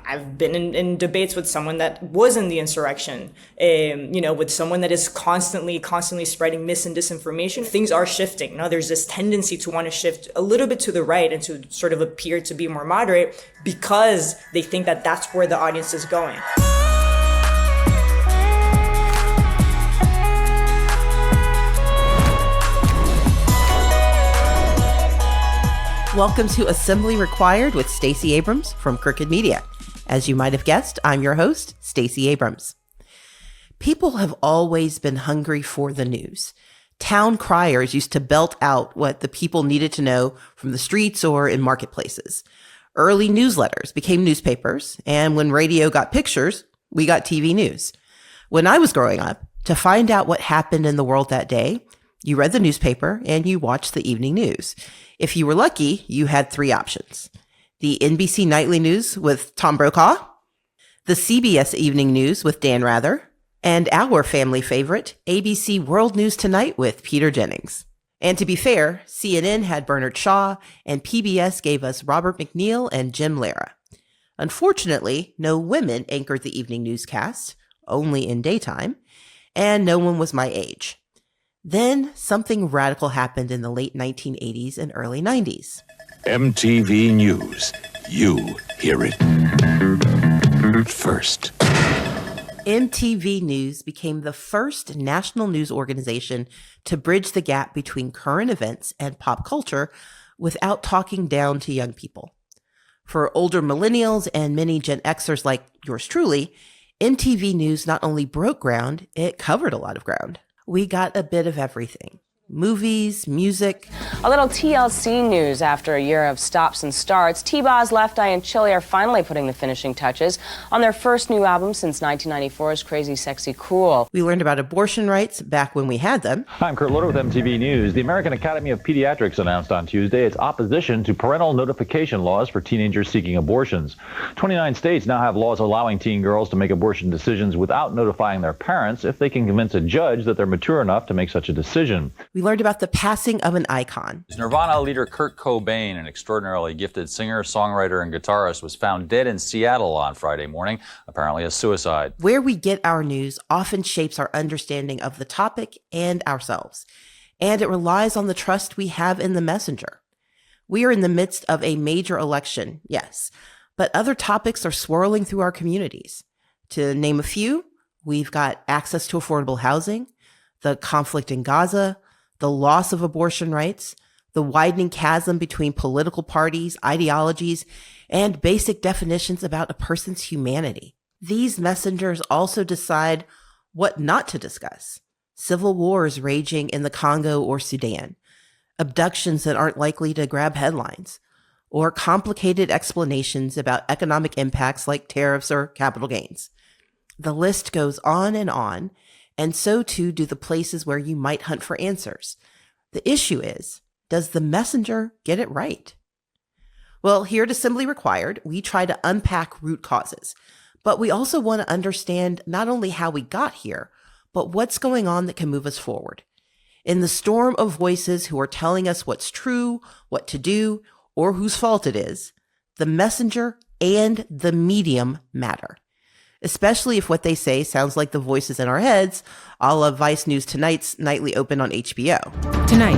I've been in debates with someone that was in the insurrection, with someone that is constantly spreading mis and disinformation. Things are shifting. Now there's this tendency to want to shift a little bit to the right and to sort of appear to be more moderate because they think that that's where the audience is going. Welcome to Assembly Required with Stacey Abrams from Crooked Media. As you might have guessed, I'm your host, Stacey Abrams. People have always been hungry for the news. Town criers used to belt out what the people needed to know from the streets or in marketplaces. Early newsletters became newspapers, and when radio got pictures, we got TV news. When I was growing up, to find out what happened in the world that day, you read the newspaper and you watched the evening news. If you were lucky, you had three options: the NBC Nightly News with Tom Brokaw, the CBS Evening News with Dan Rather, and our family favorite, ABC World News Tonight with Peter Jennings. And to be fair, CNN had Bernard Shaw, and PBS gave us Robert McNeil and Jim Lehrer. Unfortunately, no women anchored the evening newscast, only in daytime, and no one was my age. Then something radical happened in the late 1980s and early 90s. MTV News. You hear it first. MTV News became the first national news organization to bridge the gap between current events and pop culture without talking down to young people. For older millennials and many Gen Xers like yours truly, MTV News not only broke ground, it covered a lot of ground. We got a bit of everything. Movies, music. A little TLC news after a year of stops and starts. T-Boz, Left Eye, and Chili are finally putting the finishing touches on their first new album since 1994's Crazy Sexy Cool. We learned about abortion rights back when we had them. Hi, I'm Kurt Loder with MTV News. The American Academy of Pediatrics announced on Tuesday its opposition to parental notification laws for teenagers seeking abortions. 29 states now have laws allowing teen girls to make abortion decisions without notifying their parents if they can convince a judge that they're mature enough to make such a decision. We learned about the passing of an icon. Nirvana leader Kurt Cobain, an extraordinarily gifted singer, songwriter, and guitarist, was found dead in Seattle on Friday morning, apparently a suicide. Where we get our news often shapes our understanding of the topic and ourselves, and it relies on the trust we have in the messenger. We are in the midst of a major election, yes, but other topics are swirling through our communities. To name a few, we've got access to affordable housing, the conflict in Gaza, the loss of abortion rights, the widening chasm between political parties, ideologies, and basic definitions about a person's humanity. These messengers also decide what not to discuss. Civil wars raging in the Congo or Sudan, abductions that aren't likely to grab headlines, or complicated explanations about economic impacts like tariffs or capital gains. The list goes on, and so too do the places where you might hunt for answers. The issue is, does the messenger get it right? Well, here at Assembly Required, we try to unpack root causes, but we also want to understand not only how we got here, but what's going on that can move us forward. In the storm of voices who are telling us what's true, what to do, or whose fault it is, the messenger and the medium matter. Especially if what they say sounds like the voices in our heads, a la Vice News Tonight's nightly open on HBO. Tonight.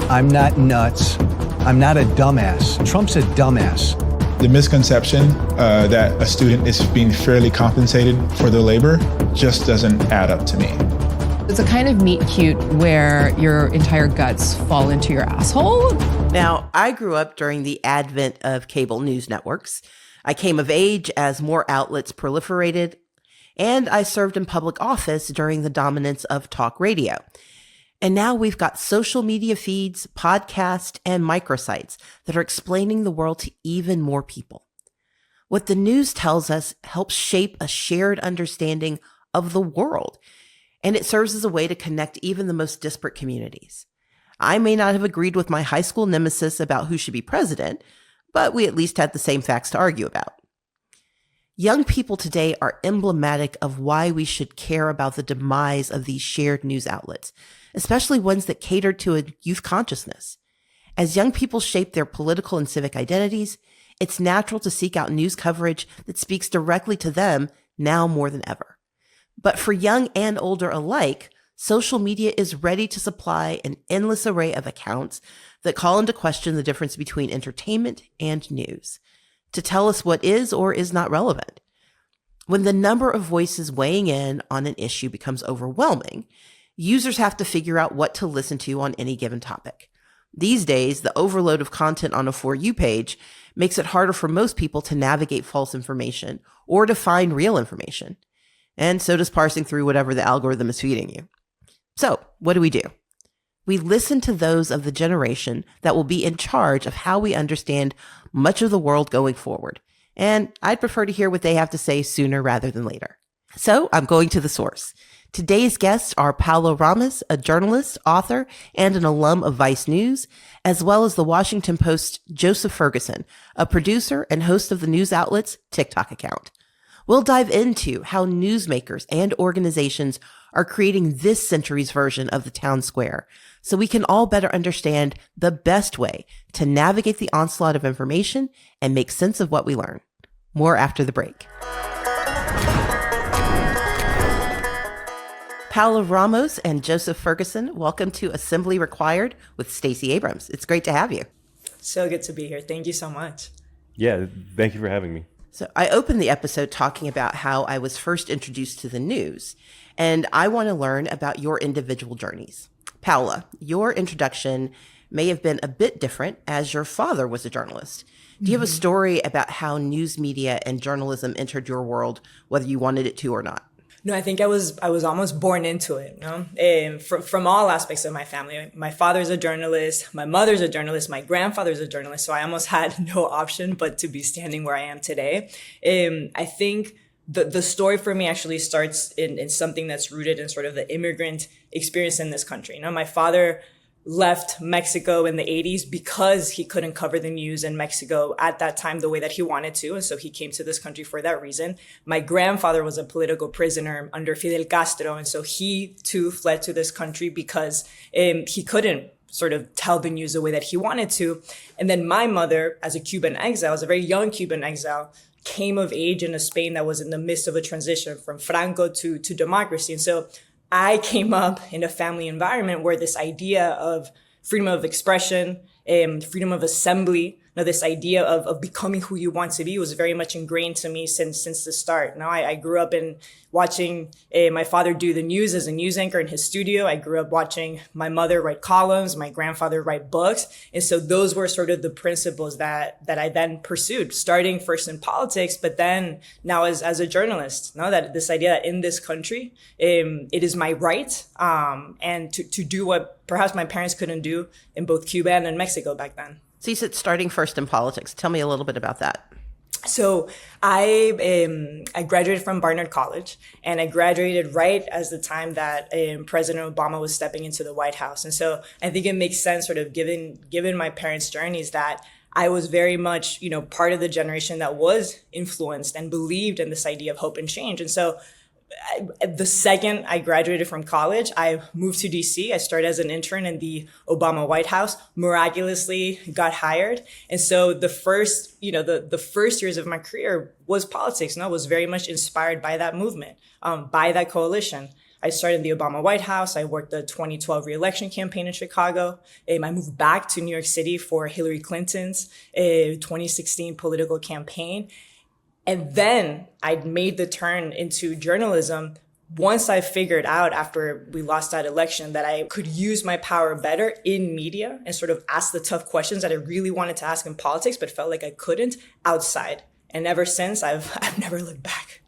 I'm not nuts. I'm not a dumbass. Trump's a dumbass. The misconception that a student is being fairly compensated for their labor just doesn't add up to me. It's a kind of meet cute where your entire guts fall into your asshole. Now, I grew up during the advent of cable news networks. I came of age as more outlets proliferated, and I served in public office during the dominance of talk radio. And now we've got social media feeds, podcasts, and microsites that are explaining the world to even more people. What the news tells us helps shape a shared understanding of the world, and it serves as a way to connect even the most disparate communities. I may not have agreed with my high school nemesis about who should be president, but we at least had the same facts to argue about. Young people today are emblematic of why we should care about the demise of these shared news outlets, especially ones that cater to a youth consciousness. As young people shape their political and civic identities, it's natural to seek out news coverage that speaks directly to them now more than ever. But for young and older alike, social media is ready to supply an endless array of accounts that call into question the difference between entertainment and news, to tell us what is or is not relevant. When the number of voices weighing in on an issue becomes overwhelming, users have to figure out what to listen to on any given topic. These days, the overload of content on a For You page makes it harder for most people to navigate false information or to find real information. And so does parsing through whatever the algorithm is feeding you. So, what do? We listen to those of the generation that will be in charge of how we understand much of the world going forward. And I'd prefer to hear what they have to say sooner rather than later. So I'm going to the source. Today's guests are Paola Ramos, a journalist, author, and an alum of Vice News, as well as the Washington Post's Joseph Ferguson, a producer and host of the news outlet's TikTok account. We'll dive into how newsmakers and organizations are creating this century's version of the town square, so we can all better understand the best way to navigate the onslaught of information and make sense of what we learn. More after the break. Paola Ramos and Joseph Ferguson, welcome to Assembly Required with Stacey Abrams. It's great to have you. So good to be here. Thank you so much. Yeah, thank you for having me. So I opened the episode talking about how I was first introduced to the news, and I want to learn about your individual journeys. Paola, your introduction may have been a bit different as your father was a journalist. Do you have a story about how news media and journalism entered your world, whether you wanted it to or not? No, I think I was almost born into it, you know? And from all aspects of my family. My father's a journalist, my mother's a journalist, my grandfather's a journalist, so I almost had no option but to be standing where I am today. I think the story for me actually starts in something that's rooted in sort of the immigrant experience in this country. You know, my father left Mexico in the 80s because he couldn't cover the news in Mexico at that time the way that he wanted to. And so he came to this country for that reason. My grandfather was a political prisoner under Fidel Castro. And so he too fled to this country because he couldn't sort of tell the news the way that he wanted to. And then my mother, as a Cuban exile, as a very young Cuban exile, came of age in a Spain that was in the midst of a transition from Franco to democracy. And so I came up in a family environment where this idea of freedom of expression, freedom of assembly, this idea of becoming who you want to be was very much ingrained to me since the start. Now, I grew up in watching my father do the news as a news anchor in his studio. I grew up watching my mother write columns, my grandfather write books. And so those were sort of the principles that I then pursued, starting first in politics, but then now as a journalist. Now that this idea that in this country, it is my right and to do what perhaps my parents couldn't do in both Cuba and Mexico back then. So you said starting first in politics. Tell me a little bit about that. So I graduated from Barnard College, and I graduated right as the time that President Obama was stepping into the White House. And so I think it makes sense, sort of given my parents' journeys, that I was very much, part of the generation that was influenced and believed in this idea of hope and change. And so the second I graduated from college, I moved to DC. I started as an intern in the Obama White House, miraculously got hired. And so the first years of my career was politics, was very much inspired by that movement, by that coalition. I started in the Obama White House. I worked the 2012 re-election campaign in Chicago. I moved back to New York City for Hillary Clinton's 2016 political campaign. And then I made the turn into journalism once I figured out, after we lost that election, that I could use my power better in media and sort of ask the tough questions that I really wanted to ask in politics, but felt like I couldn't outside. And ever since, I've never looked back.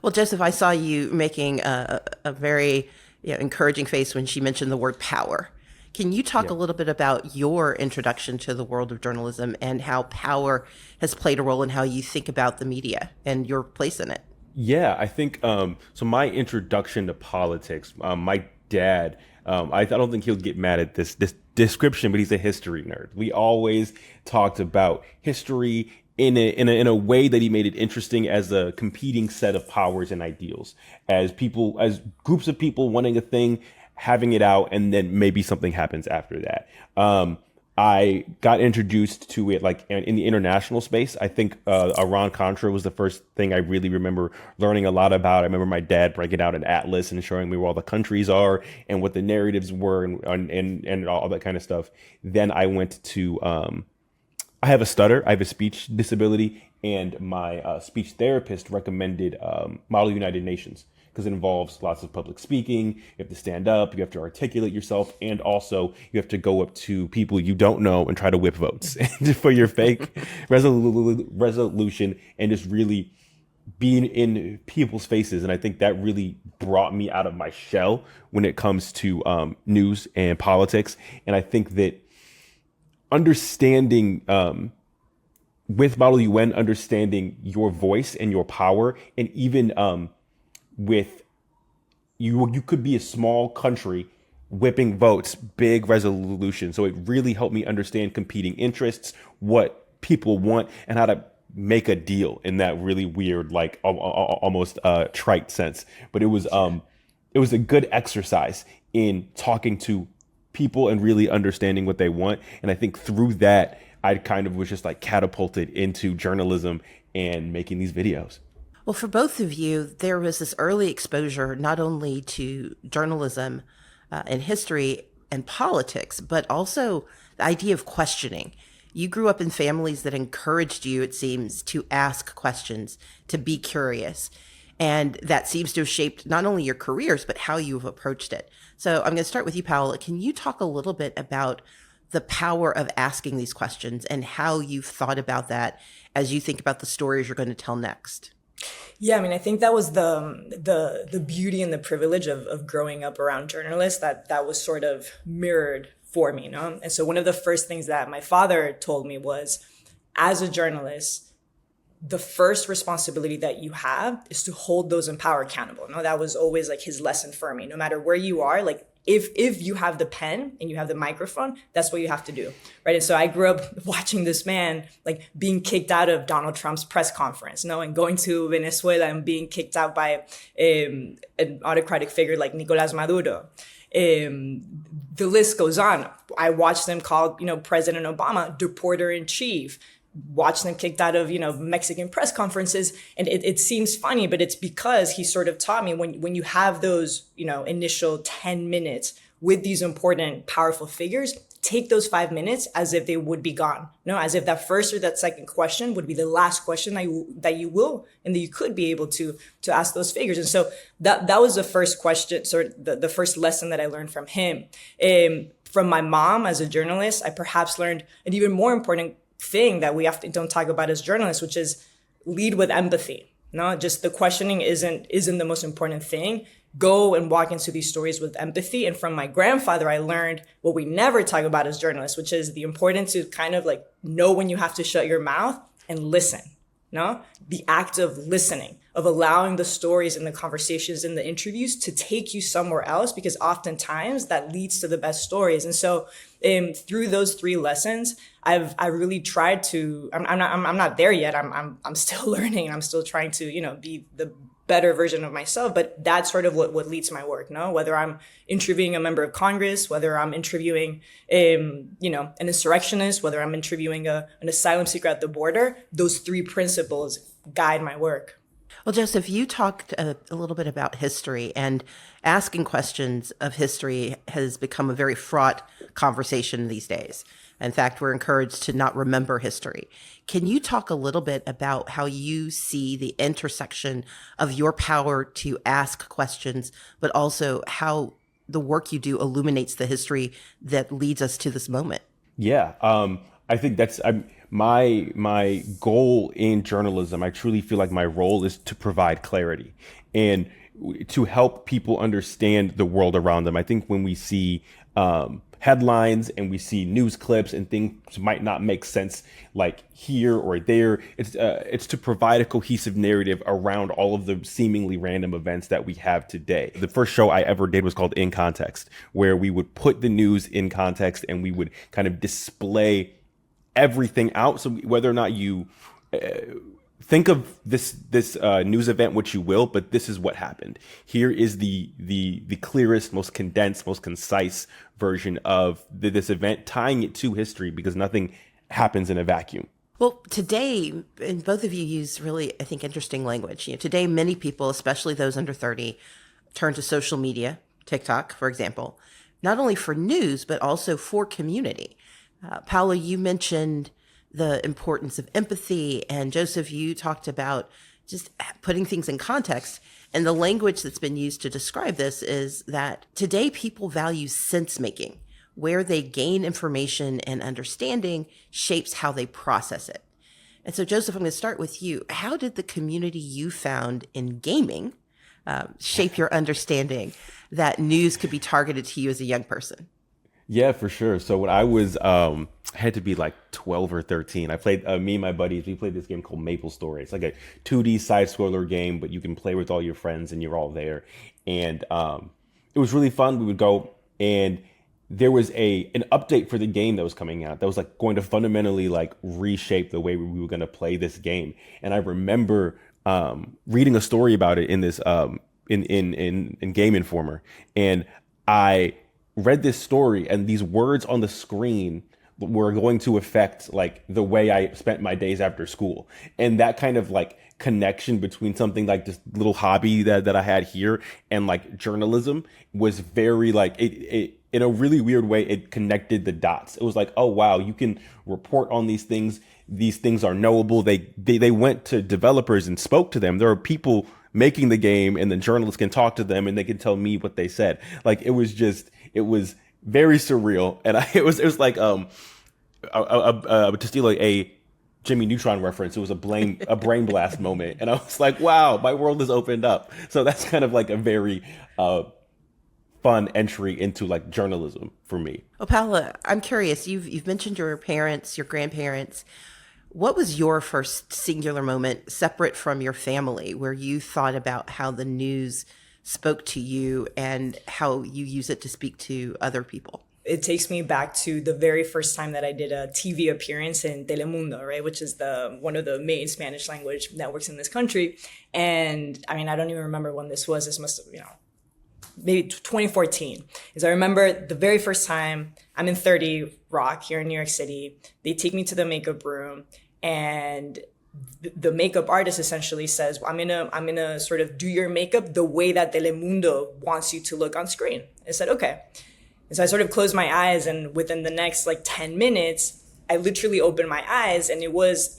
Well, Joseph, I saw you making a very encouraging face when she mentioned the word power. Can you talk a little bit about your introduction to the world of journalism and how power has played a role in how you think about the media and your place in it? Yeah, I think so. My introduction to politics, my dad, I don't think he'll get mad at this description, but he's a history nerd. We always talked about history in a way that he made it interesting as a competing set of powers and ideals, as groups of people wanting a thing, having it out, and then maybe something happens after that. I got introduced to it like in the international space. I think Iran-Contra was the first thing I really remember learning a lot about. I remember my dad breaking out an atlas and showing me where all the countries are and what the narratives were and all that kind of stuff. Then I went to, I have a stutter, I have a speech disability, and my speech therapist recommended Model United Nations, because it involves lots of public speaking. You have to stand up, you have to articulate yourself, and also you have to go up to people you don't know and try to whip votes for your fake resolution and just really being in people's faces. And I think that really brought me out of my shell when it comes to news and politics. And I think that understanding with Model UN, understanding your voice and your power, and even with you could be a small country whipping votes, big resolution. So it really helped me understand competing interests, what people want, and how to make a deal in that really weird, like almost trite sense. But it was a good exercise in talking to people and really understanding what they want. And I think through that, I kind of was just like catapulted into journalism and making these videos. Well, for both of you, there was this early exposure not only to journalism and history and politics, but also the idea of questioning. You grew up in families that encouraged you, it seems, to ask questions, to be curious. And that seems to have shaped not only your careers, but how you've approached it. So I'm going to start with you, Paola. Can you talk a little bit about the power of asking these questions and how you've thought about that as you think about the stories you're going to tell next? Yeah, I mean, I think that was the beauty and the privilege of growing up around journalists that was sort of mirrored for me, you know? And so one of the first things that my father told me was, as a journalist, the first responsibility that you have is to hold those in power accountable. You know, that was always like his lesson for me. No matter where you are, like if you have the pen and you have the microphone, that's what you have to do, right? And so I grew up watching this man like being kicked out of Donald Trump's press conference, you know, and going to Venezuela and being kicked out by an autocratic figure like Nicolás Maduro. The list goes on. I watched them call, you know, President Obama deporter in chief. Watch them kicked out of, you know, Mexican press conferences. And it seems funny, but it's because he sort of taught me when you have those, you know, initial 10 minutes with these important, powerful figures, take those 5 minutes as if they would be gone. You know, as if that first or that second question would be the last question that you will and that you could be able to ask those figures. And so that was the first question, sort of the first lesson that I learned from him. From my mom as a journalist, I perhaps learned an even more important thing that we often don't talk about as journalists, which is lead with empathy. No, just the questioning isn't the most important thing. Go and walk into these stories with empathy. And from my grandfather, I learned what we never talk about as journalists, which is the importance to kind of like know when you have to shut your mouth and listen. No, the act of listening, of allowing the stories and the conversations and the interviews to take you somewhere else, because oftentimes that leads to the best stories. And so through those 3 lessons, I really tried to, I'm not there yet. I'm still learning. I'm still trying to, you know, be the better version of myself, but that's sort of what leads my work, no? Whether I'm interviewing a member of Congress, whether I'm interviewing, you know, an insurrectionist, whether I'm interviewing an asylum seeker at the border, those 3 principles guide my work. Well, Joseph, you talked a little bit about history, and asking questions of history has become a very fraught conversation these days. In fact, we're encouraged to not remember history. Can you talk a little bit about how you see the intersection of your power to ask questions, but also how the work you do illuminates the history that leads us to this moment? Yeah, I think that's my goal in journalism. I truly feel like my role is to provide clarity and to help people understand the world around them. I think when we see headlines and we see news clips and things might not make sense like here or there, it's to provide a cohesive narrative around all of the seemingly random events that we have today. The first show I ever did was called In Context, where we would put the news in context and we would kind of display everything out. So whether or not you think of this news event what you will, but this is what happened. Here is the clearest, most condensed, most concise version of this event, tying it to history, because nothing happens in a vacuum. Well, today, and both of you use really, I think, interesting language. Today, many people, especially those under 30, turn to social media, TikTok, for example, not only for news, but also for community. Paola, you mentioned the importance of empathy, and Joseph, you talked about just putting things in context. And the language that's been used to describe this is that today people value sense making. Where they gain information and understanding shapes how they process it. And so, Joseph, I'm going to start with you. How did the community you found in gaming shape your understanding that news could be targeted to you as a young person? Yeah, for sure. So when I was, had to be like 12 or 13, I played, me and my buddies, we played this game called Maple Story. It's like a 2D side-scroller game, but you can play with all your friends and you're all there. And it was really fun. We would go, and there was an update for the game that was coming out that was like going to fundamentally like reshape the way we were going to play this game. And I remember reading a story about it in this in Game Informer, and I read this story, and these words on the screen were going to affect like the way I spent my days after school. And that kind of like connection between something like this little hobby that I had here and like journalism was very like it in a really weird way, it connected the dots. It was like, oh wow, you can report on these things. These things are knowable. They went to developers and spoke to them. There are people making the game, and the journalists can talk to them and they can tell me what they said. Like it was very surreal. And it was like to steal a Jimmy Neutron reference, it was a brain blast moment. And I was like, wow, my world has opened up. So that's kind of like a very fun entry into like journalism for me. Well, Paola, I'm curious. You've mentioned your parents, your grandparents. What was your first singular moment separate from your family where you thought about how the news spoke to you and how you use it to speak to other people? It takes me back to the very first time that I did a TV appearance in Telemundo, right, which is one of the main Spanish language networks in this country. And I mean, I don't even remember when this was. This must have, maybe 2014. Is I remember the very first time I'm in 30 Rock here in New York City. They take me to the makeup room, and the makeup artist essentially says, I'm gonna sort of do your makeup the way that Telemundo wants you to look on screen. I said, okay. And so I sort of closed my eyes, and within the next like 10 minutes, I literally opened my eyes, and it was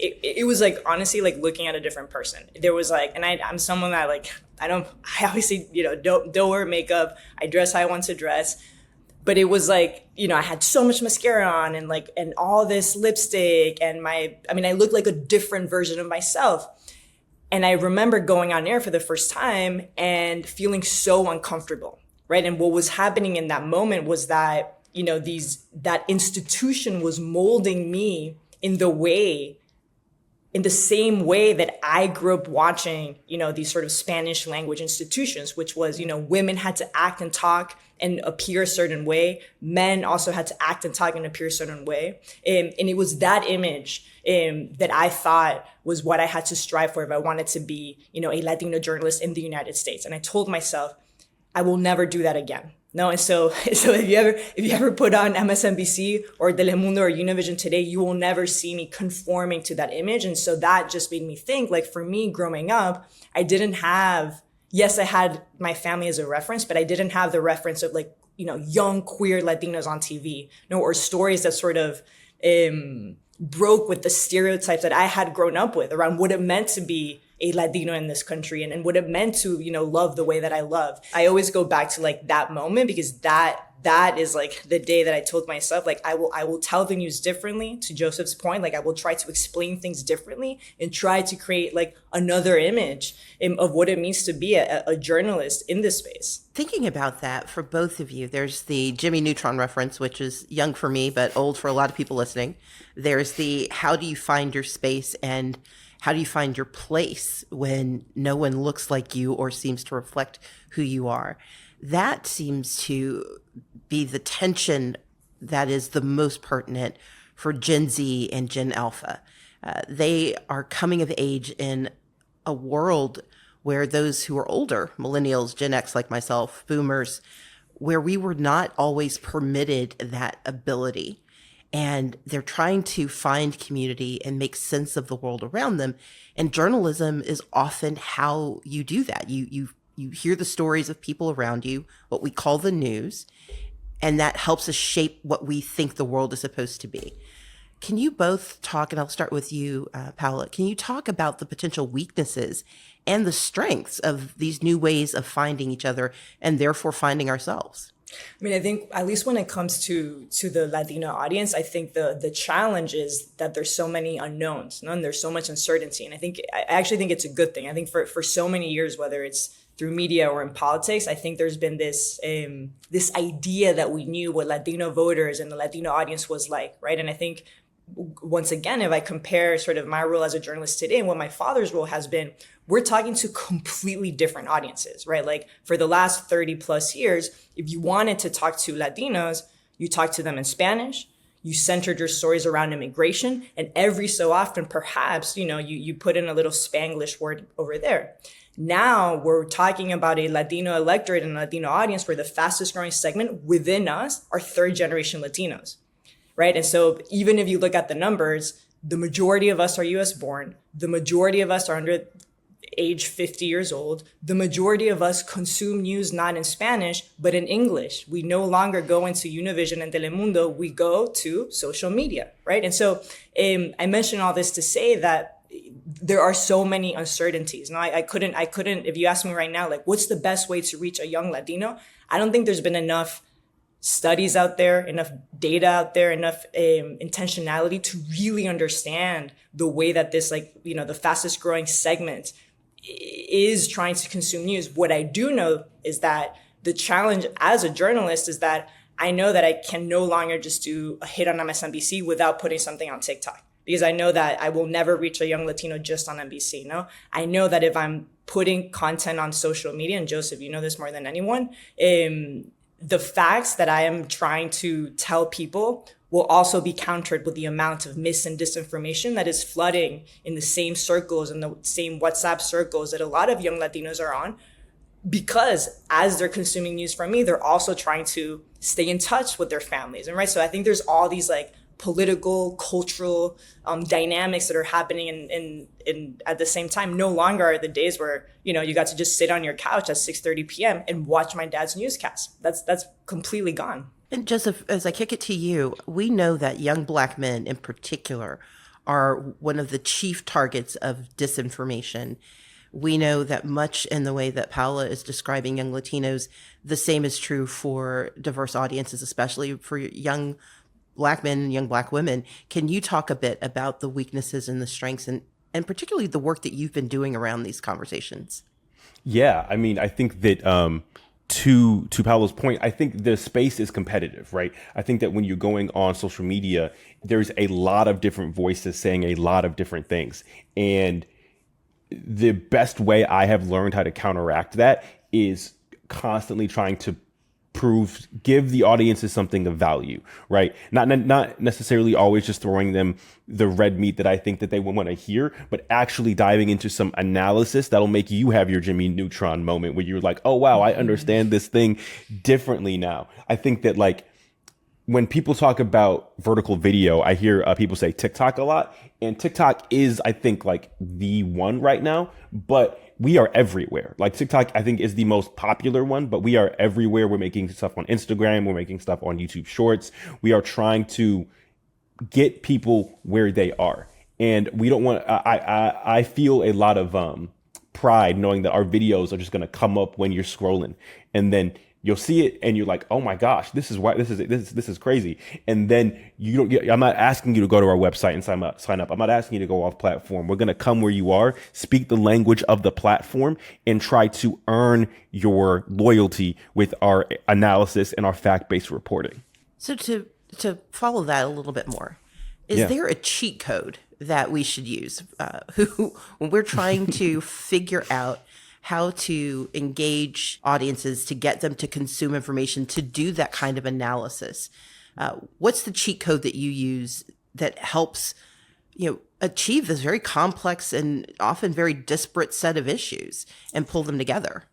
like honestly like looking at a different person. There was like, and I'm someone that like I obviously don't wear makeup. I dress how I want to dress, but it was like I had so much mascara on and all this lipstick, and I looked like a different version of myself. And I remember going on air for the first time and feeling so uncomfortable, right? And what was happening in that moment was that that institution was molding me in the same way that I grew up watching, these sort of Spanish language institutions, which was, women had to act and talk and appear a certain way. Men also had to act and talk and appear a certain way. And it was that image that I thought was what I had to strive for if I wanted to be, a Latino journalist in the United States. And I told myself, I will never do that again. No, and so if you ever put on MSNBC or Telemundo or Univision today, you will never see me conforming to that image. And so that just made me think, like, for me growing up, I didn't have, yes, I had my family as a reference, but I didn't have the reference of like, young queer Latinos on TV, or stories that sort of broke with the stereotypes that I had grown up with around what it meant to be a Latino in this country and what it meant to, love the way that I love. I always go back to like that moment, because that is like the day that I told myself, like, I will tell the news differently. To Joseph's point, like I will try to explain things differently and try to create like another image of what it means to be a journalist in this space. Thinking about that for both of you, there's the Jimmy Neutron reference, which is young for me, but old for a lot of people listening. There's the how do you find your space and how do you find your place when no one looks like you or seems to reflect who you are? That seems to be the tension that is the most pertinent for Gen Z and Gen Alpha. They are coming of age in a world where those who are older, millennials, Gen X like myself, boomers, where we were not always permitted that ability. And they're trying to find community and make sense of the world around them. And journalism is often how you do that. You hear the stories of people around you, what we call the news, and that helps us shape what we think the world is supposed to be. Can you both talk, and I'll start with you, Paola, can you talk about the potential weaknesses and the strengths of these new ways of finding each other and therefore finding ourselves? I mean, I think at least when it comes to the Latino audience, I think the challenge is that there's so many unknowns, and there's so much uncertainty. And I actually think it's a good thing. I think for so many years, whether it's through media or in politics, I think there's been this idea that we knew what Latino voters and the Latino audience was like, right? And I think, once again, if I compare sort of my role as a journalist today and what my father's role has been, we're talking to completely different audiences, right? Like for the last 30 plus years, if you wanted to talk to Latinos, you talked to them in Spanish, you centered your stories around immigration, and every so often, perhaps, you put in a little Spanglish word over there. Now we're talking about a Latino electorate and Latino audience where the fastest growing segment within us are third generation Latinos. Right. And so even if you look at the numbers, the majority of us are US born. The majority of us are under age 50 years old. The majority of us consume news not in Spanish, but in English. We no longer go into Univision and Telemundo. We go to social media. Right. And so I mention all this to say that there are so many uncertainties. Now, I couldn't, if you ask me right now, like, what's the best way to reach a young Latino? I don't think there's been enough studies out there, enough data out there, enough intentionality to really understand the way that this, the fastest growing segment is trying to consume news. What I do know is that the challenge as a journalist is that I know that I can no longer just do a hit on MSNBC without putting something on TikTok, because I know that I will never reach a young Latino just on NBC. No, I know that if I'm putting content on social media, and Joseph, you know this more than anyone, the facts that I am trying to tell people will also be countered with the amount of mis and disinformation that is flooding in the same circles and the same WhatsApp circles that a lot of young Latinos are on, because as they're consuming news from me, they're also trying to stay in touch with their families. And right, so I think there's all these political, cultural dynamics that are happening in at the same time. No longer are the days where, you got to just sit on your couch at 6:30 p.m. and watch my dad's newscast. That's completely gone. And Joseph, as I kick it to you, we know that young Black men in particular are one of the chief targets of disinformation. We know that much in the way that Paola is describing young Latinos, the same is true for diverse audiences, especially for young Black men and young Black women. Can you talk a bit about the weaknesses and the strengths and particularly the work that you've been doing around these conversations? Yeah, I mean, I think that to Paolo's point, I think the space is competitive, right? I think that when you're going on social media, there's a lot of different voices saying a lot of different things. And the best way I have learned how to counteract that is constantly trying to give the audiences something of value, right? Not necessarily always just throwing them the red meat that I think that they would want to hear, but actually diving into some analysis that'll make you have your Jimmy Neutron moment where you're like, oh, wow, I understand this thing differently now. I think that when people talk about vertical video, I hear people say TikTok a lot, and TikTok is, I think, the one right now, but we are everywhere. TikTok, I think, is the most popular one, but we are everywhere. We're making stuff on Instagram. We're making stuff on YouTube Shorts. We are trying to get people where they are. And we don't want, I feel a lot of pride knowing that our videos are just going to come up when you're scrolling. And then you'll see it and you're like, oh my gosh, this is crazy. And then I'm not asking you to go to our website and sign up. I'm not asking you to go off platform. We're going to come where you are, speak the language of the platform, and try to earn your loyalty with our analysis and our fact-based reporting. So to follow that a little bit more, is there a cheat code that we should use when we're trying to figure out how to engage audiences to get them to consume information, to do that kind of analysis? What's the cheat code that you use that helps achieve this very complex and often very disparate set of issues and pull them together.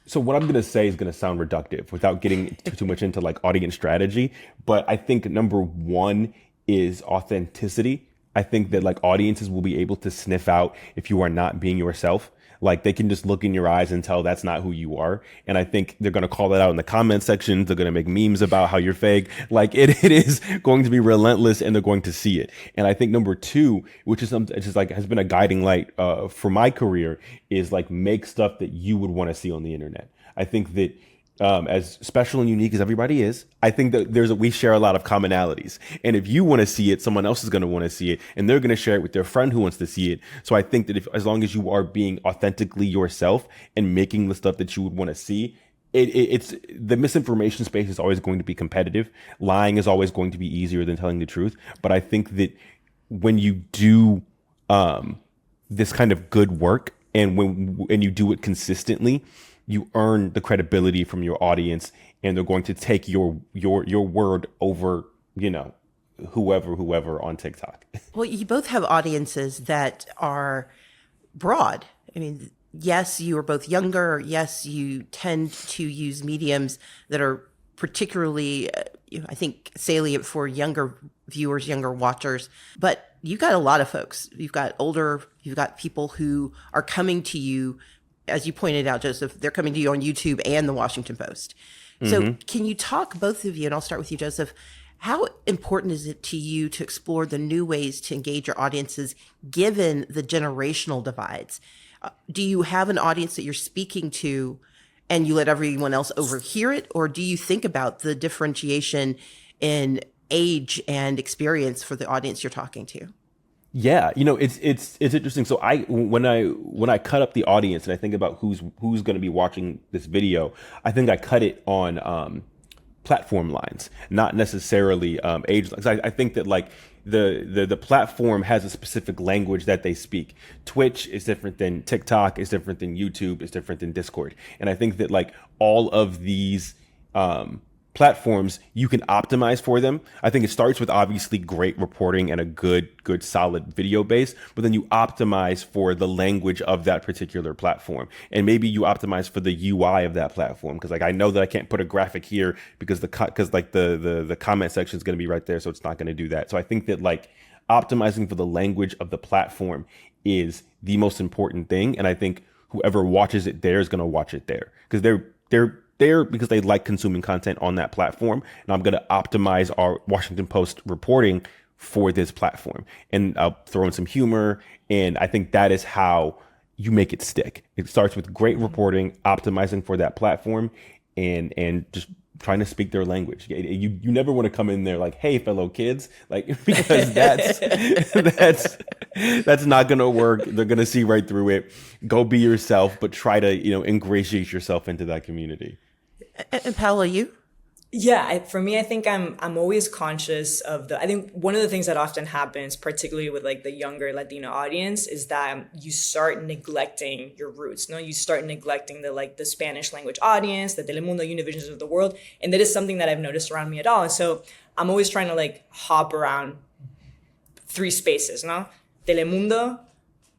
So what I'm going to say is going to sound reductive without getting too much into like audience strategy. But I think number one is authenticity. I think that like audiences will be able to sniff out if you are not being yourself. Like they can just look in your eyes and tell that's not who you are. And I think they're going to call that out in the comment section. They're going to make memes about how you're fake. Like it is going to be relentless and they're going to see it. And I think number two, which is something it's just like has been a guiding light for my career, is like make stuff that you would want to see on the internet. I think that as special and unique as everybody is, I think that we share a lot of commonalities. And if you want to see it, someone else is going to want to see it, and they're going to share it with their friend who wants to see it. So I think that as long as you are being authentically yourself and making the stuff that you would want to see, it's the misinformation space is always going to be competitive. Lying is always going to be easier than telling the truth. But I think that when you do this kind of good work and you do it consistently, you earn the credibility from your audience, and they're going to take your word over, whoever on TikTok. Well, you both have audiences that are broad. I mean, yes, you are both younger. Yes, you tend to use mediums that are particularly, I think, salient for younger viewers, younger watchers. But you've got a lot of folks. You've got older, you've got people who are coming to you. As you pointed out, Joseph, they're coming to you on YouTube and the Washington Post. So can you talk, both of you, and I'll start with you, Joseph, how important is it to you to explore the new ways to engage your audiences given the generational divides? Do you have an audience that you're speaking to and you let everyone else overhear it? Or do you think about the differentiation in age and experience for the audience you're talking to? Yeah, it's interesting. So when I cut up the audience and I think about who's going to be watching this video, I think I cut it on platform lines, not necessarily age lines. I think that like the platform has a specific language that they speak. Twitch is different than TikTok, is different than YouTube, is different than Discord. And I think that like all of these platforms, you can optimize for them. I think it starts with obviously great reporting and a good solid video base, but then you optimize for the language of that particular platform. And maybe you optimize for the UI of that platform. Cause like, I know that I can't put a graphic here because the comment section is going to be right there. So it's not going to do that. So I think that like optimizing for the language of the platform is the most important thing. And I think whoever watches it there is going to watch it there because they're there because they like consuming content on that platform. And I'm going to optimize our Washington Post reporting for this platform. And I'll throw in some humor. And I think that is how you make it stick. It starts with great reporting, optimizing for that platform, and just trying to speak their language. You never want to come in there like, hey, fellow kids, like, because that's not going to work. They're going to see right through it. Go be yourself, but try to, ingratiate yourself into that community. And Paola, you? Yeah, for me, I think I'm always conscious of I think one of the things that often happens, particularly with like the younger Latino audience, is that you start neglecting your roots. You start neglecting the Spanish language audience, the Telemundo, Univisions of the world. And that is something that I've noticed around me at all. And so I'm always trying to like hop around three spaces, Telemundo,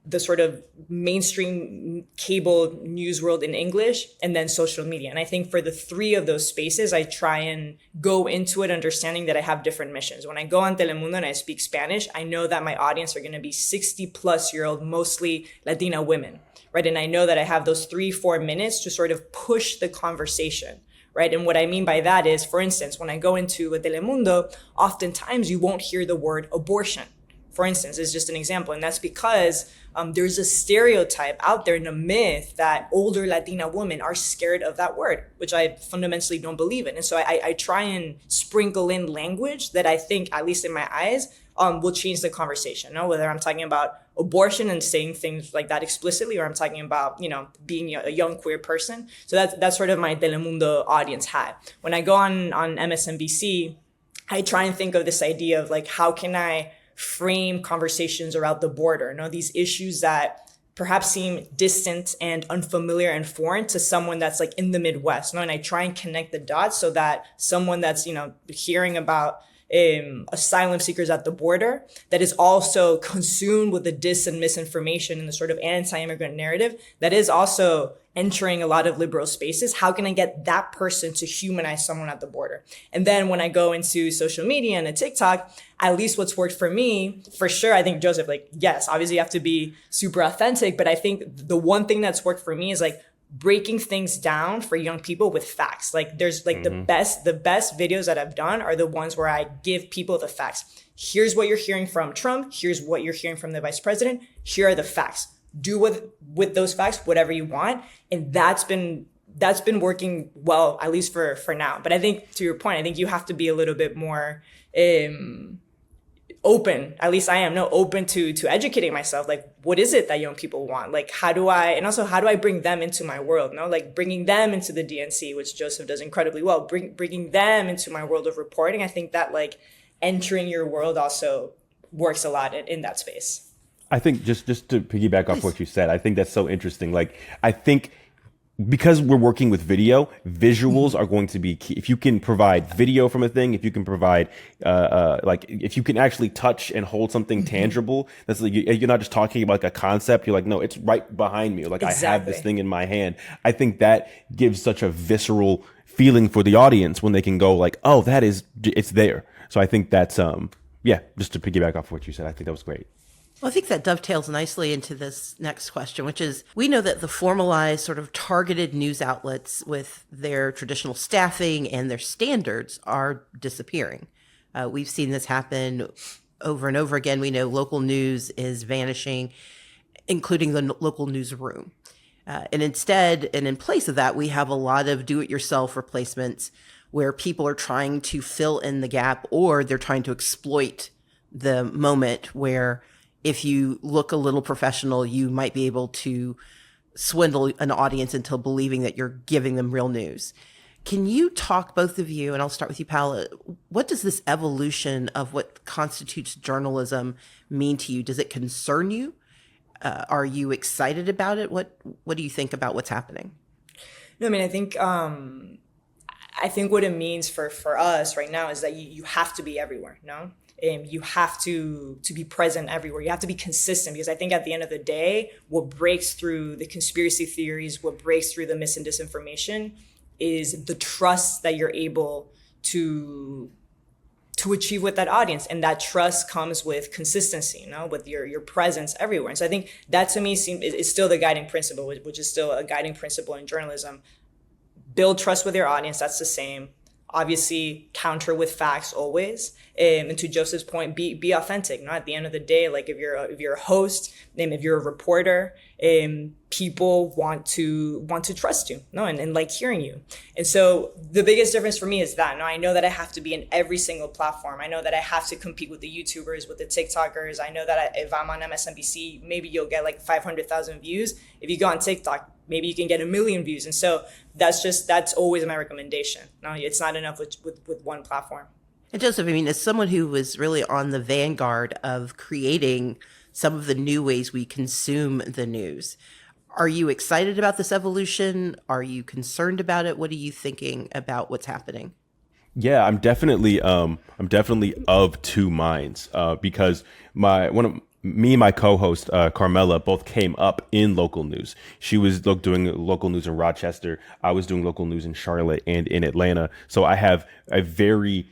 the sort of mainstream cable news world in English, and then social media. And I think for the three of those spaces, I try and go into it understanding that I have different missions. When I go on Telemundo and I speak Spanish, I know that my audience are going to be 60-plus-year-old, mostly Latina women, right? And I know that I have those 3-4 minutes to sort of push the conversation, right? And what I mean by that is, for instance, when I go into a Telemundo, oftentimes you won't hear the word abortion. For instance, is just an example. And that's because there's a stereotype out there and a myth that older Latina women are scared of that word, which I fundamentally don't believe in. And so I try and sprinkle in language that I think, at least in my eyes, will change the conversation. Whether I'm talking about abortion and saying things like that explicitly, or I'm talking about, being a young queer person. So that's sort of my Telemundo audience hat. When I go on MSNBC, I try and think of this idea of like, how can I frame conversations around the border, these issues that perhaps seem distant and unfamiliar and foreign to someone that's like in the Midwest. And I try and connect the dots so that someone that's, hearing about asylum seekers at the border that is also consumed with the dis and misinformation and the sort of anti-immigrant narrative that is also entering a lot of liberal spaces. How can I get that person to humanize someone at the border? And then when I go into social media and a TikTok, at least what's worked for me, for sure, I think Joseph, like, yes, obviously you have to be super authentic, but I think the one thing that's worked for me is like breaking things down for young people with facts. Like there's like the best videos that I've done are the ones where I give people the facts. Here's what you're hearing from Trump. Here's what you're hearing from the vice president. Here are the facts. Do with those facts whatever you want. And that's been working well, at least for now. But I think to your point, I think you have to be a little bit more open, at least I am, open to educating myself. Like, what is it that young people want? Like, how do I bring them into my world? Like bringing them into the DNC, which Joseph does incredibly well, bringing them into my world of reporting. I think that like entering your world also works a lot in that space. I think just to piggyback off what you said, I think that's so interesting. Like, I think because we're working with video, visuals are going to be key. If you can provide video from a thing, if you can provide, like, if you can actually touch and hold something tangible, that's like, you're not just talking about like a concept. You're like, no, it's right behind me. Or like, exactly. I have this thing in my hand. I think that gives such a visceral feeling for the audience when they can go like, oh, it's there. So I think that's, just to piggyback off what you said, I think that was great. Well, I think that dovetails nicely into this next question, which is, we know that the formalized sort of targeted news outlets with their traditional staffing and their standards are disappearing. We've seen this happen over and over again. We know local news is vanishing, including the local newsroom. And instead, and in place of that, we have a lot of do-it-yourself replacements where people are trying to fill in the gap, or they're trying to exploit the moment where if you look a little professional, you might be able to swindle an audience into believing that you're giving them real news. Can you talk, both of you, and I'll start with you, Paola, what does this evolution of what constitutes journalism mean to you? Does it concern you? Are you excited about it? What do you think about what's happening? No, I mean, I think what it means for us right now is that you have to be everywhere, no? You have to be present everywhere. You have to be consistent, because I think at the end of the day, what breaks through the conspiracy theories, what breaks through the mis and disinformation is the trust that you're able to achieve with that audience. And that trust comes with consistency, with your presence everywhere. And so I think that to me is still the guiding principle, which is still a guiding principle in journalism. Build trust with your audience. That's the same. Obviously, counter with facts always. And to Joseph's point, be authentic. At the end of the day, like if you're a host, if you're a reporter, people want to trust you, and like hearing you. And so the biggest difference for me is that I know that I have to be in every single platform. I know that I have to compete with the YouTubers, with the TikTokers. I know that if I'm on MSNBC, maybe you'll get like 500,000 views. If you go on TikTok, maybe you can get 1 million views. And so that's always my recommendation. No, it's not enough with one platform. And Joseph, I mean, as someone who was really on the vanguard of creating some of the new ways we consume the news, are you excited about this evolution? Are you concerned about it? What are you thinking about what's happening? Yeah, I'm definitely of two minds, because me and my co-host, Carmela, both came up in local news. She was doing local news in Rochester. I was doing local news in Charlotte and in Atlanta. So I have a very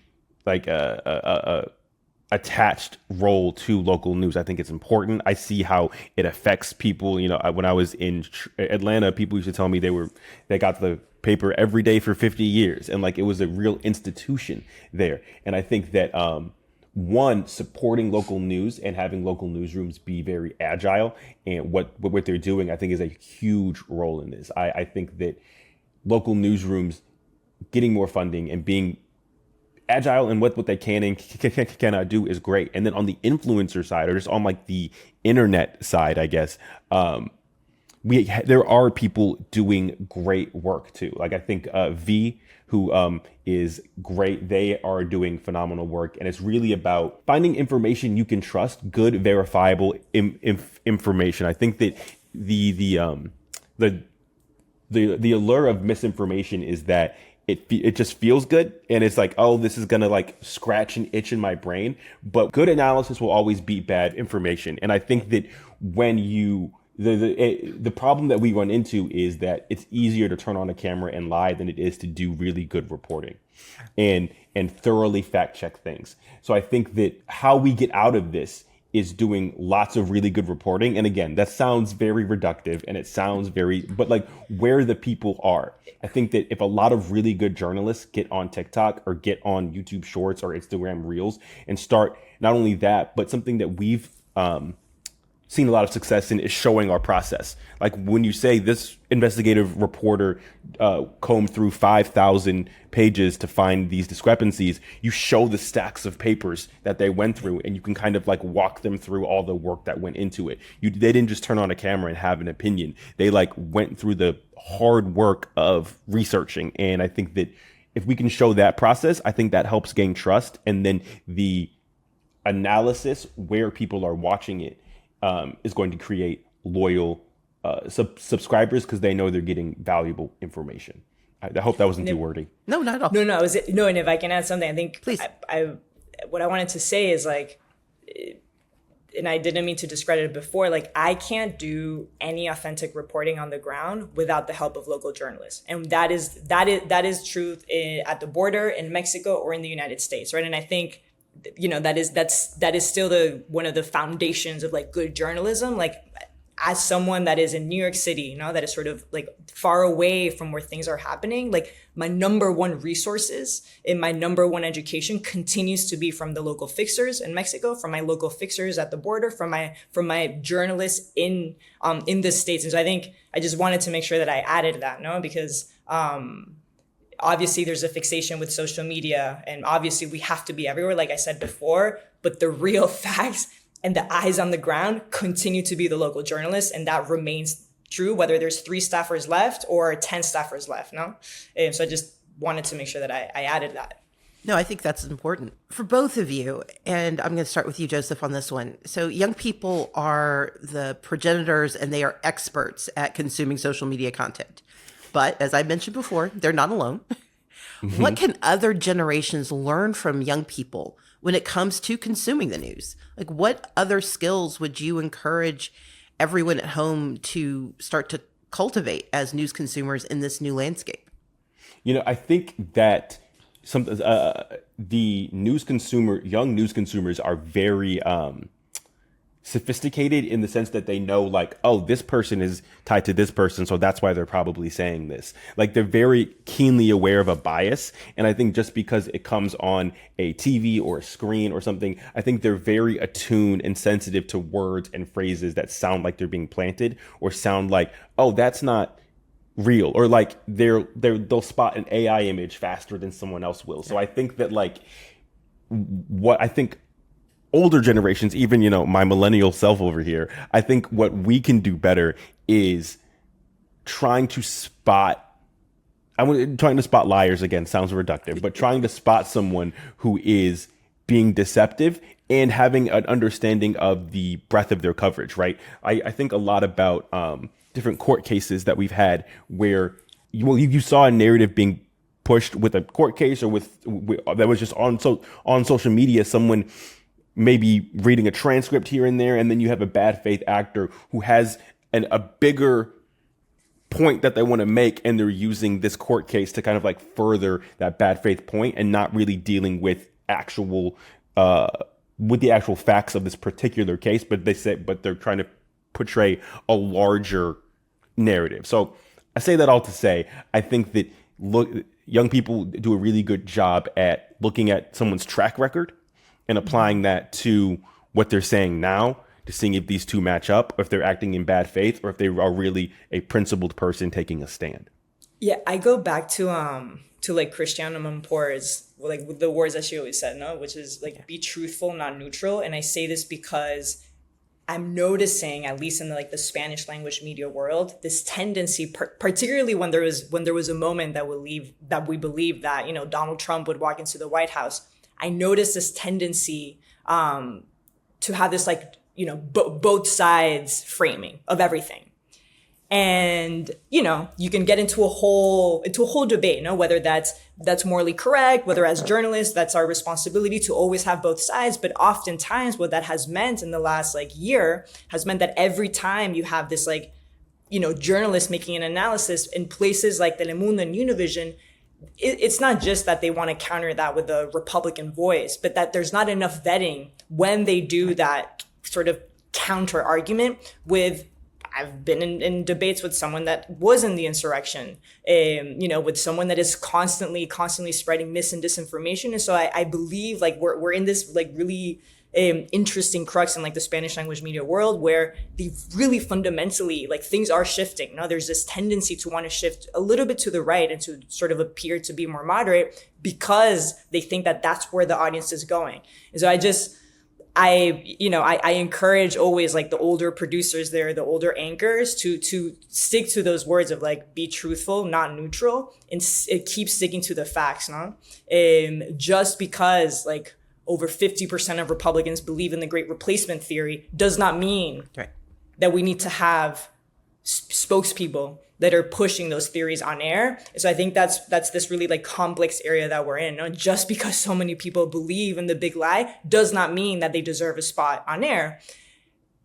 attached role to local news. I think it's important. I see how it affects people. When I was in Atlanta, people used to tell me they got the paper every day for 50 years. And like, it was a real institution there. And I think that, supporting local news and having local newsrooms be very agile and what they're doing, I think is a huge role in this. I think that local newsrooms getting more funding and being agile in what they can and cannot do is great. And then on the influencer side, or just on like the internet side, I guess, there are people doing great work too. Like I think V, who is great. They are doing phenomenal work. And it's really about finding information you can trust, good, verifiable information. I think that the allure of misinformation is that it just feels good, and it's like, oh, this is gonna like scratch an itch in my brain. But good analysis will always beat bad information, and I think that when you the problem that we run into is that it's easier to turn on a camera and lie than it is to do really good reporting and thoroughly fact check things. So I think that how we get out of this is doing lots of really good reporting. And again, that sounds very reductive and it sounds but like where the people are. I think that if a lot of really good journalists get on TikTok or get on YouTube Shorts or Instagram Reels and start not only that, but something that we've seen a lot of success in is showing our process. Like when you say this investigative reporter combed through 5,000 pages to find these discrepancies, you show the stacks of papers that they went through, and you can kind of like walk them through all the work that went into it. They didn't just turn on a camera and have an opinion. They like went through the hard work of researching. And I think that if we can show that process, I think that helps gain trust. And then the analysis where people are watching it is going to create loyal subscribers because they know they're getting valuable information. I hope that wasn't too wordy. No, not at all. No. And if I can add something, I think please. What I wanted to say is like, and I didn't mean to discredit it before, like I can't do any authentic reporting on the ground without the help of local journalists. And that is truth at the border in Mexico or in the United States, right? And I think, you know, that is still one of the foundations of like good journalism. Like as someone that is in New York City, you know, that is sort of like far away from where things are happening, like my number one resources in my number one education continues to be from the local fixers in Mexico, from my local fixers at the border, from my journalists in the States. And so I think I just wanted to make sure that I added that, no, because obviously there's a fixation with social media, and obviously we have to be everywhere, like I said before, but the real facts and the eyes on the ground continue to be the local journalists, and that remains true whether there's 3 staffers left or 10 staffers left, no? And so I just wanted to make sure that I added that. No, I think that's important for both of you. And I'm going to start with you, Joseph, on this one. So young people are the progenitors and they are experts at consuming social media content. But as I mentioned before, they're not alone. Mm-hmm. What can other generations learn from young people when it comes to consuming the news? Like, what other skills would you encourage everyone at home to start to cultivate as news consumers in this new landscape? You know, I think that the young news consumers are very sophisticated in the sense that they know, like, oh, this person is tied to this person, so that's why they're probably saying this. Like, they're very keenly aware of a bias. And I think just because it comes on a TV or a screen or something, I think they're very attuned and sensitive to words and phrases that sound like they're being planted or sound like, oh, that's not real, or like they'll spot an AI image faster than someone else will. So I think that, like, what I think older generations, even, you know, my millennial self over here, I think what we can do better is trying to spot liars. Again, sounds reductive, but trying to spot someone who is being deceptive and having an understanding of the breadth of their coverage, right? I think a lot about different court cases that we've had where you saw a narrative being pushed with a court case or with that was just on social media, someone maybe reading a transcript here and there, and then you have a bad faith actor who has a bigger point that they want to make, and they're using this court case to kind of like further that bad faith point and not really dealing with the actual facts of this particular case, but they're trying to portray a larger narrative. So I say that all to say, I think that young people do a really good job at looking at someone's track record and applying that to what they're saying now, to seeing if these two match up, or if they're acting in bad faith, or if they are really a principled person taking a stand. Yeah, I go back to like Christiana Mampour's, like the words that she always said, no, which is like, be truthful, not neutral. And I say this because I'm noticing, at least in the Spanish language media world, this tendency, particularly when there was a moment that we believed that, you know, Donald Trump would walk into the White House. I noticed this tendency to have this, like, you know, both sides framing of everything. And, you can get into a whole debate, whether that's morally correct, whether as journalists, that's our responsibility to always have both sides. But oftentimes what that has meant in the last year has meant that every time you have this journalists making an analysis in places like Telemundo and Univision, it's not just that they want to counter that with a Republican voice, but that there's not enough vetting when they do that sort of counter argument with, I've been in debates with someone that was in the insurrection, with someone that is constantly spreading mis and disinformation. And so I believe we're in this really interesting crux in the Spanish language media world where they really fundamentally things are shifting. Now there's this tendency to want to shift a little bit to the right and to sort of appear to be more moderate because they think that that's where the audience is going. And so I encourage always the older producers there, the older anchors to stick to those words of be truthful, not neutral, and keep sticking to the facts, no? Just because over 50% of Republicans believe in the Great Replacement theory does not mean that we need to have spokespeople that are pushing those theories on air. So I think that's this really complex area that we're in. No? Just because so many people believe in the big lie does not mean that they deserve a spot on air.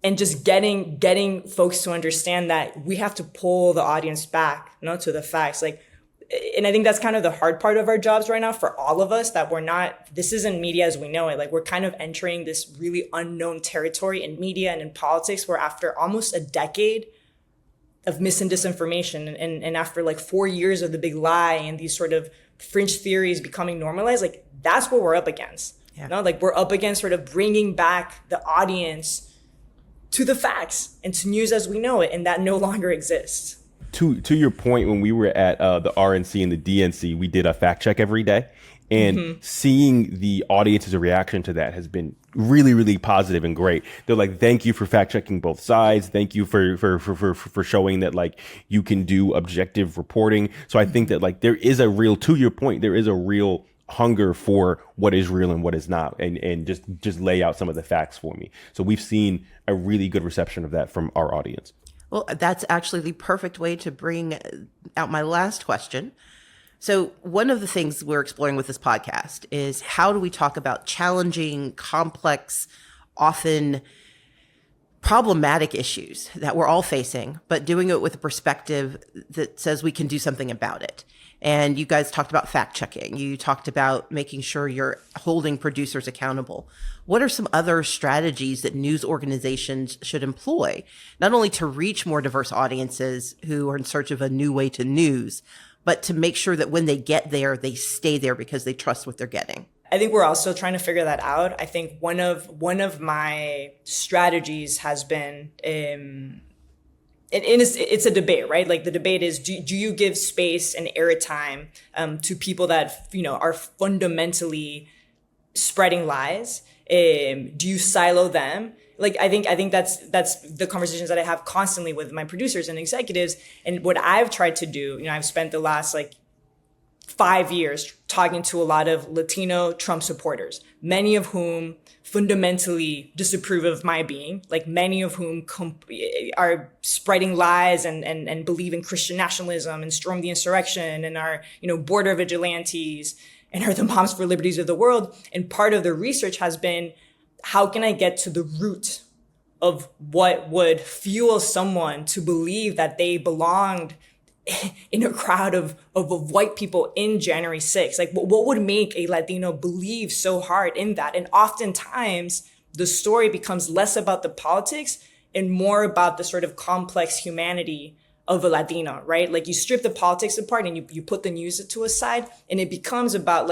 And just getting folks to understand that we have to pull the audience back, to the facts. And I think that's kind of the hard part of our jobs right now for all of us, that this isn't media as we know it. We're kind of entering this really unknown territory in media and in politics where after almost a decade of mis and disinformation and after 4 years of the big lie and these sort of fringe theories becoming normalized, that's what we're up against. Yeah. We're up against sort of bringing back the audience to the facts and to news as we know it, and that no longer exists. To your point, when we were at the RNC and the DNC, we did a fact check every day. And seeing the audience's reaction to that has been really, really positive and great. They're like, thank you for fact checking both sides. Thank you for showing that you can do objective reporting. So I think that there is a real, to your point, there is a real hunger for what is real and what is not, and just lay out some of the facts for me. So we've seen a really good reception of that from our audience. Well, that's actually the perfect way to bring out my last question. So one of the things we're exploring with this podcast is how do we talk about challenging, complex, often problematic issues that we're all facing, but doing it with a perspective that says we can do something about it. And you guys talked about fact checking. You talked about making sure you're holding producers accountable. What are some other strategies that news organizations should employ, not only to reach more diverse audiences who are in search of a new way to news, but to make sure that when they get there, they stay there because they trust what they're getting? I think we're also trying to figure that out. I think one of my strategies has been, and it's a debate, right? The debate is, do you give space and airtime to people that are fundamentally spreading lies? Do you silo them? I think that's the conversations that I have constantly with my producers and executives. And what I've tried to do, I've spent the last 5 years talking to a lot of Latino Trump supporters, many of whom fundamentally disapprove of my being, many of whom are spreading lies and believe in Christian nationalism and storm the insurrection and are, border vigilantes and are the moms for liberties of the world. And part of the research has been, how can I get to the root of what would fuel someone to believe that they belonged in a crowd of white people in January 6th? What would make a Latino believe so hard in that? And oftentimes the story becomes less about the politics and more about the sort of complex humanity of a Latino, right? You strip the politics apart and you put the news to a side, and it becomes about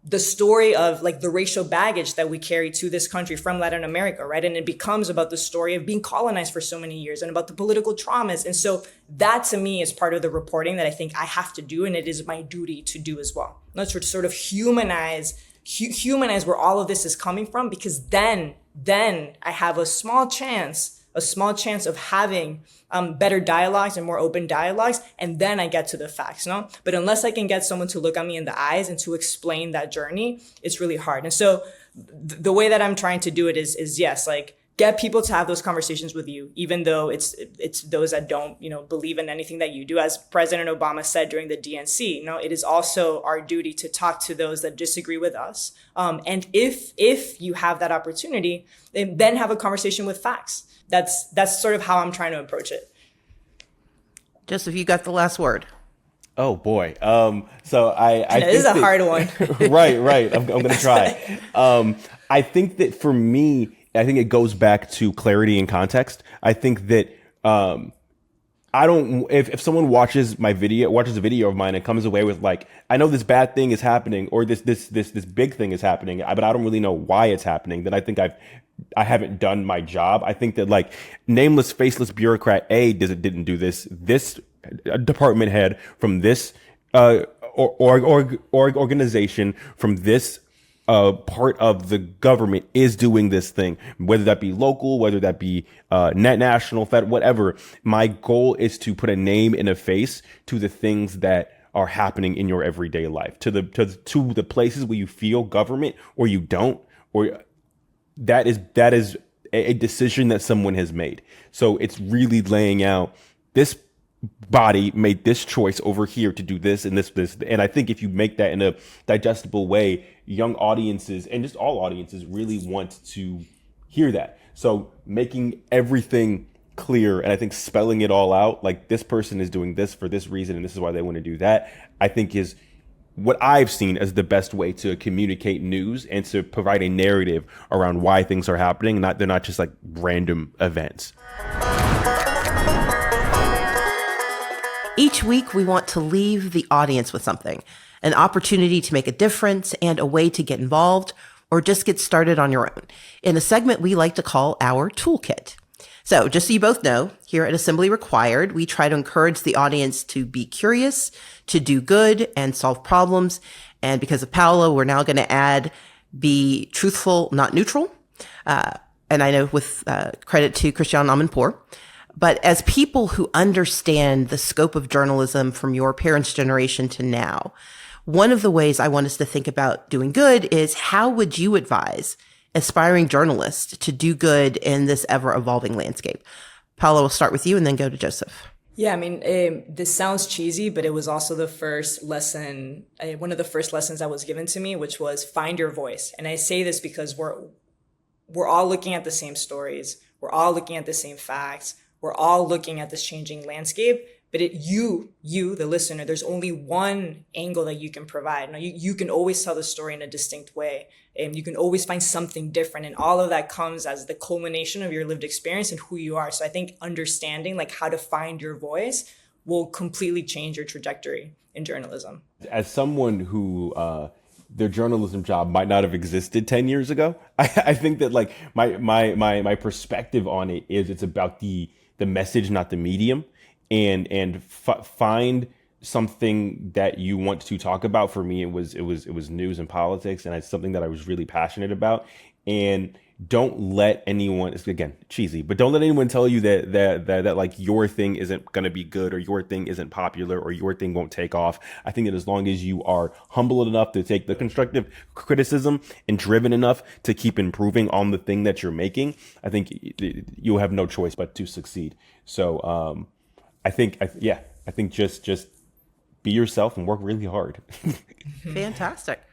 the story of the racial baggage that we carry to this country from Latin America, right? And it becomes about the story of being colonized for so many years and about the political traumas. And so that to me is part of the reporting that I think I have to do, and it is my duty to do as well. Not to sort of humanize where all of this is coming from, because then I have a small chance of having better dialogues and more open dialogues, and then I get to the facts, no? But unless I can get someone to look at me in the eyes and to explain that journey, it's really hard. And so the way that I'm trying to do it is yes, get people to have those conversations with you, even though it's those that don't, believe in anything that you do. As President Obama said during the DNC, it is also our duty to talk to those that disagree with us. And if you have that opportunity, then have a conversation with facts. That's sort of how I'm trying to approach it. Joseph, you got the last word. Oh boy. So I this is a hard one. right. I'm going to try. I think that for me, I think it goes back to clarity and context. I think that if someone watches a video of mine and comes away with like, I know this bad thing is happening or this big thing is happening, but I don't really know why it's happening, then I think I haven't done my job. I think that like nameless, faceless bureaucrat didn't do this. This department head from this organization from this part of the government is doing this thing, whether that be local, whether that be national, fed, whatever. My goal is to put a name and a face to the things that are happening in your everyday life, to the places where you feel government or you don't, or that is a decision that someone has made. So it's really laying out this body made this choice over here to do this and this. And I think if you make that in a digestible way, young audiences and just all audiences really want to hear that. So making everything clear and I think spelling it all out, like this person is doing this for this reason and this is why they want to do that, I think is what I've seen as the best way to communicate news and to provide a narrative around why things are happening. They're not just like random events. Each week, we want to leave the audience with something, an opportunity to make a difference and a way to get involved or just get started on your own in a segment we like to call our Toolkit. So just so you both know, here at Assembly Required, we try to encourage the audience to be curious, to do good and solve problems. And because of Paola, we're now going to add be truthful, not neutral. And I know with credit to Christian Amanpour. But as people who understand the scope of journalism from your parents' generation to now, one of the ways I want us to think about doing good is how would you advise aspiring journalists to do good in this ever-evolving landscape? Paola, we'll start with you and then go to Joseph. Yeah, I mean, this sounds cheesy, but it was also the first lesson, one of the first lessons that was given to me, which was find your voice. And I say this because we're all looking at the same stories. We're all looking at the same facts. We're all looking at this changing landscape, but you, the listener, there's only one angle that you can provide. Now, you can always tell the story in a distinct way, and you can always find something different. And all of that comes as the culmination of your lived experience and who you are. So I think understanding like how to find your voice will completely change your trajectory in journalism. As someone who, their journalism job might not have existed 10 years ago, I think that like my perspective on it is it's about the message, not the medium, and find something that you want to talk about. For me, it was news and politics, and it's something that I was really passionate about. And don't let anyone, it's again cheesy, but don't let anyone tell you that like your thing isn't going to be good or your thing isn't popular or your thing won't take off. I think that as long as you are humble enough to take the constructive criticism and driven enough to keep improving on the thing that you're making, I think you'll have no choice but to succeed. So I think just be yourself and work really hard. Fantastic.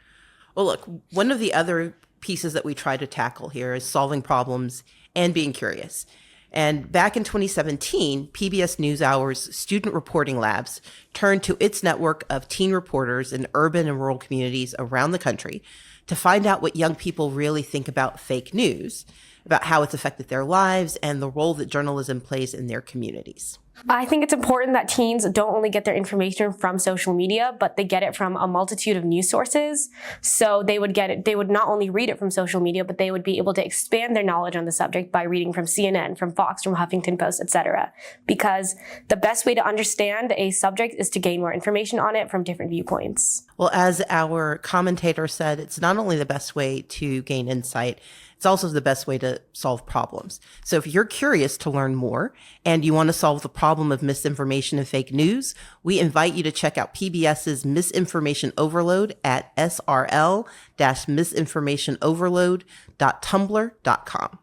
Well, look, one of the other pieces that we try to tackle here is solving problems and being curious. And back in 2017, PBS NewsHour's Student Reporting Labs turned to its network of teen reporters in urban and rural communities around the country to find out what young people really think about fake news, about how it's affected their lives and the role that journalism plays in their communities. I think it's important that teens don't only get their information from social media, but they get it from a multitude of news sources. So they would not only read it from social media, but they would be able to expand their knowledge on the subject by reading from CNN, from Fox, from Huffington Post, etc. Because the best way to understand a subject is to gain more information on it from different viewpoints. Well, as our commentator said, it's not only the best way to gain insight, it's also the best way to solve problems. So if you're curious to learn more and you want to solve the problem of misinformation and fake news, we invite you to check out PBS's Misinformation Overload at srl-misinformationoverload.tumblr.com.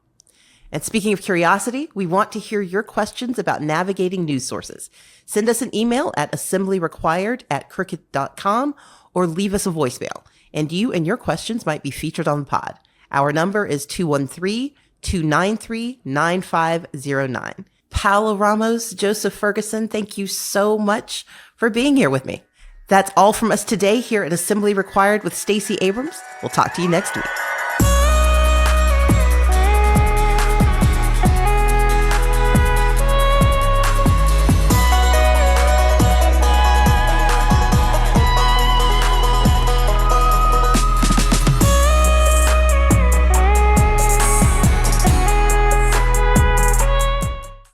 And speaking of curiosity, we want to hear your questions about navigating news sources. Send us an email at assemblyrequired@crooked.com or leave us a voicemail, and you and your questions might be featured on the pod. Our number is 213-293-9509. Paola, Ramos, Joseph Ferguson, thank you so much for being here with me. That's all from us today here at Assembly Required with Stacey Abrams. We'll talk to you next week.